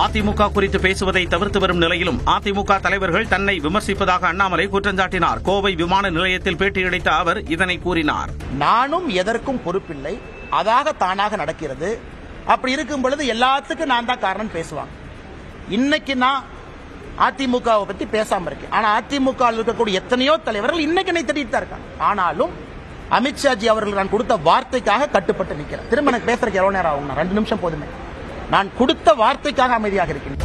அதிமுக குறித்து பேசுவதை தவிர்த்து வரும் நிலையிலும் அதிமுக தலைவர்கள் தன்னை விமர்சிப்பதாக அண்ணாமலை குற்றம் சாட்டினார். கோவை விமான நிலையத்தில் பேட்டியளித்த அவர் இதனை கூறினார். நானும் எதற்கும் பொறுப்பில்லை, அதாக தானாக நடக்கிறது. அப்படி இருக்கும் பொழுது எல்லாத்துக்கும் நான் தான் காரணம் பேசுவாங்க. இன்னைக்கு நான் அதிமுகவை பத்தி பேசாம இருக்கேன். ஆனா அதிமுக இருக்கக்கூடிய எத்தனையோ தலைவர்கள் இன்னைக்கு என்னை திட்டிட்டு தான் இருக்காங்க. ஆனாலும் அமித்ஷாஜி அவர்கள் நான் கொடுத்த வார்த்தைக்காக கட்டுப்பட்டு நிற்கிறேன். திரும்ப எனக்கு பேசுறதுக்கு எவ்வளவு நேரம் ஆகும்? 2 நிமிஷம் போதுமே. நான் கொடுத்த வார்த்தைக்காக அமைதியாக இருக்கிறேன்.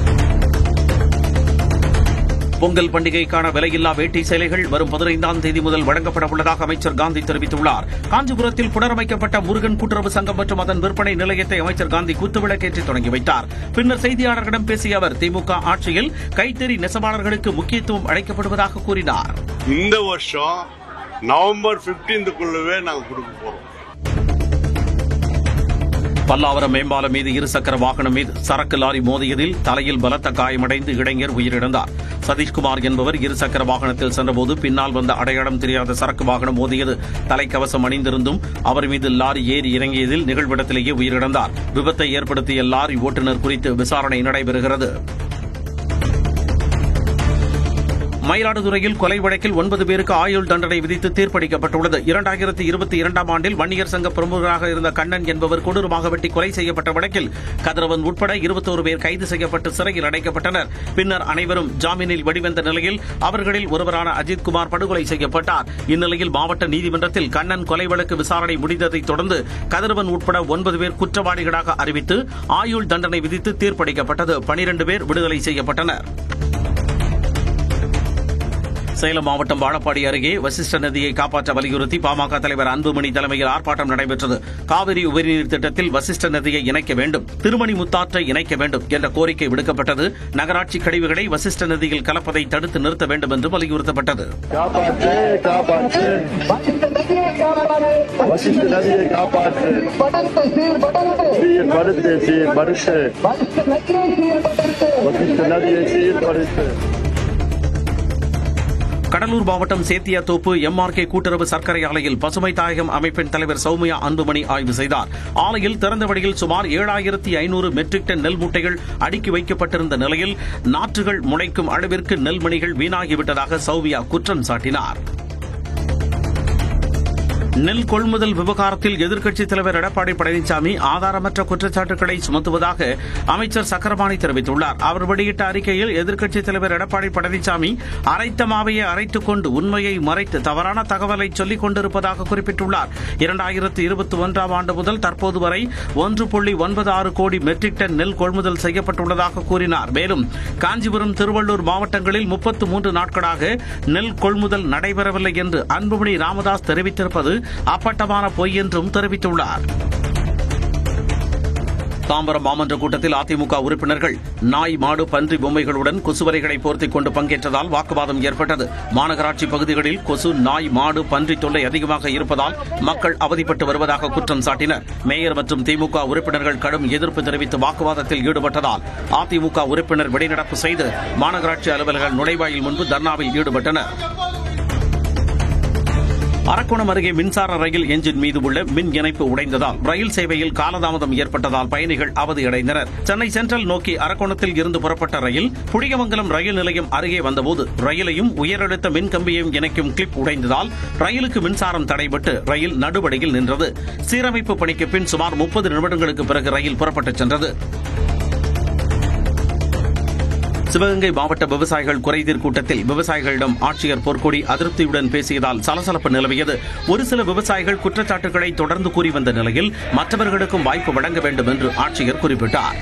பொங்கல் பண்டிகைக்கான விலையில்லா வேட்டி சேலைகள் வரும் 15ஆம் தேதி முதல் வழங்கப்பட உள்ளதாக அமைச்சர் காந்தி தெரிவித்துள்ளார். காஞ்சிபுரத்தில் புனரமைக்கப்பட்ட முருகன் கூட்டுறவு சங்கம் மற்றும் அதன் விற்பனை நிலையத்தை அமைச்சர் காந்தி குத்துவிளக்கேற்றி தொடங்கி வைத்தார். பின்னர் செய்தியாளர்களிடம் பேசிய அவர் திமுக ஆட்சியில் கைத்தறி நெசவாளர்களுக்கு முக்கியத்துவம் அளிக்கப்படுவதாக கூறினார். இந்த வருஷம் நவம்பர் 15க்குள்ளவே நாங்கள் கொடுக்க போறோம். பல்லாவரம் மேம்பாலம் மீது இருசக்கர வாகனம் மீது சரக்கு லாரி மோதியதில் தலையில் பலத்த காயமடைந்து இளைஞர் உயிரிழந்தார். சதீஷ்குமார் என்பவர் இருசக்கர வாகனத்தில் சென்றபோது பின்னால் வந்த அடையாளம் தெரியாத சரக்கு வாகனம் மோதியது. தலைக்கவசம் அணிந்திருந்தும் அவர் மீது லாரி ஏறி இறங்கியதில் நிகழ்விடத்திலேயே உயிரிழந்தார். விபத்தை ஏற்படுத்திய லாரி ஓட்டுநர் குறித்து விசாரணை நடைபெறுகிறது. மயிலாடுதுறையில் கொலை வழக்கில் 9 பேருக்கு ஆயுள் தண்டனை விதித்து தீர்ப்பளிக்கப்பட்டுள்ளது. 2022ஆம் ஆண்டில் வன்னியர் சங்க பிரமுகராக இருந்த கண்ணன் என்பவர் கொடூரமாக வெட்டி கொலை செய்யப்பட்ட வழக்கில் கதிரவன் உட்பட 21 பேர் கைது செய்யப்பட்டு சிறையில் அடைக்கப்பட்டனர். பின்னர் அனைவரும் ஜாமீனில் வெளிவந்த நிலையில் அவர்களில் ஒருவரான அஜித்குமார் படுகொலை செய்யப்பட்டார். இந்நிலையில் மாவட்ட நீதிமன்றத்தில் கண்ணன் கொலை வழக்கு விசாரணை முடிந்ததைத் தொடர்ந்து கதிரவன் உட்பட 9 பேர் குற்றவாளிகளாக அறிவித்து ஆயுள் தண்டனை விதித்து தீர்ப்பளிக்கப்பட்டது. 12 பேர் விடுதலை செய்யப்பட்டனர். சேலம் மாவட்டம் வாழப்பாடி அருகே வசிஷ்ட நதியை காப்பாற்ற வலியுறுத்தி பாமக தலைவர் அன்புமணி தலைமையில் ஆர்ப்பாட்டம் நடைபெற்றது. காவிரி உபரிநீர் திட்டத்தில் வசிஷ்ட நதியை இணைக்க வேண்டும், திருமணி முத்தாற்றை இணைக்க வேண்டும் என்ற கோரிக்கை விடுக்கப்பட்டது. நகராட்சி கழிவுகளை வசிஷ்ட நதியில் கலப்பதை தடுத்து நிறுத்த வேண்டும் என்று வலியுறுத்தப்பட்டது. கடலூர் மாவட்டம் சேத்தியாத்தோப்பு MRK கூட்டுறவு சர்க்கரை ஆலையில் பசுமை தாயகம் அமைப்பின் தலைவர் சௌமியா அன்புமணி ஆய்வு செய்தார். ஆலையில் திறந்த வழியில் சுமார் 7500 மெட்ரிக் டன் நெல் மூட்டைகள் அடுக்கி வைக்கப்பட்டிருந்த நிலையில் நாற்றுகள் முளைக்கும் அளவிற்கு நெல்மணிகள் வீணாகிவிட்டதாக சௌமியா குற்றம் சாட்டினார். நெல் கொள்முதல் விவகாரத்தில் எதிர்க்கட்சித் தலைவர் எடப்பாடி பழனிசாமி ஆதாரமற்ற குற்றச்சாட்டுகளை சுமத்துவதாக அமைச்சர் சக்கரபாணி தெரிவித்துள்ளார். அவர் வெளியிட்ட அறிக்கையில் எதிர்க்கட்சித் தலைவர் எடப்பாடி பழனிசாமி அரைத்த மாவையை அரைத்துக் கொண்டு உண்மையை மறைத்து தவறான தகவலை சொல்லிக் கொண்டிருப்பதாக குறிப்பிட்டுள்ளார். 2021ஆம் ஆண்டு முதல் தற்போது வரை 1.96 கோடி மெட்ரிக் டன் நெல் கொள்முதல் செய்யப்பட்டுள்ளதாக கூறினார். மேலும் காஞ்சிபுரம், திருவள்ளூர் மாவட்டங்களில் 33 நாட்களாக நெல் கொள்முதல் நடைபெறவில்லை என்று அன்புமணி ராமதாஸ் தெரிவித்திருப்பது அப்பட்டமான பொய் என்றும் தெரிவித்துள்ளார். தாம்பரம் மாமன்ற கூட்டத்தில் அதிமுக உறுப்பினர்கள் நாய், மாடு, பன்றி பொம்மைகளுடன் கொசுவரைகளை போர்த்திக் கொண்டு பங்கேற்றதால் வாக்குவாதம் ஏற்பட்டது. மாநகராட்சி பகுதிகளில் கொசு, நாய், மாடு, பன்றி தொல்லை அதிகமாக இருப்பதால் மக்கள் அவதிப்பட்டு வருவதாக குற்றம் சாட்டினர். மேயர் மற்றும் திமுக உறுப்பினர்கள் கடும் எதிர்ப்பு தெரிவித்து வாக்குவாதத்தில் ஈடுபட்டதால் அதிமுக உறுப்பினர் வெளிநடப்பு செய்து மாநகராட்சி அலுவலர்கள் நுழைவாயில் முன்பு தர்ணாவில் ஈடுபட்டனர். அரக்கோணம் அருகே மின்சார ரயில் எஞ்சின் மீது உள்ள மின் இணைப்பு உடைந்ததால் ரயில் சேவையில் காலதாமதம் ஏற்பட்டதால் பயணிகள் அவதியடைந்தனர். சென்னை சென்ட்ரல் நோக்கி அரக்கோணத்தில் இருந்து புறப்பட்ட ரயில் புளியமங்கலம் ரயில் நிலையம் அருகே வந்தபோது ரயிலையும் உயரழுத்த மின் கம்பியையும் இணைக்கும் கிளிப் உடைந்ததால் ரயிலுக்கு மின்சாரம் தடைபட்டு ரயில் நடுவழியில் நின்றது. சீரமைப்பு பணிக்கு பின் சுமார் 30 நிமிடங்களுக்கு பிறகு ரயில் புறப்பட்டுச் சென்றது. சிவகங்கை மாவட்ட விவசாயிகள் குறைதீர் கூட்டத்தில் விவசாயிகளிடம் ஆட்சியர் பொற்கொடி அதிருப்தியுடன் பேசியதால் சலசலப்பு நிலவியது. ஒரு சில விவசாயிகள் குற்றச்சாட்டுகளை தொடர்ந்து கூறி வந்த நிலையில் மற்றவர்களுக்கும் வாய்ப்பு வழங்க வேண்டும் என்று ஆட்சியர் குறிப்பிட்டார்.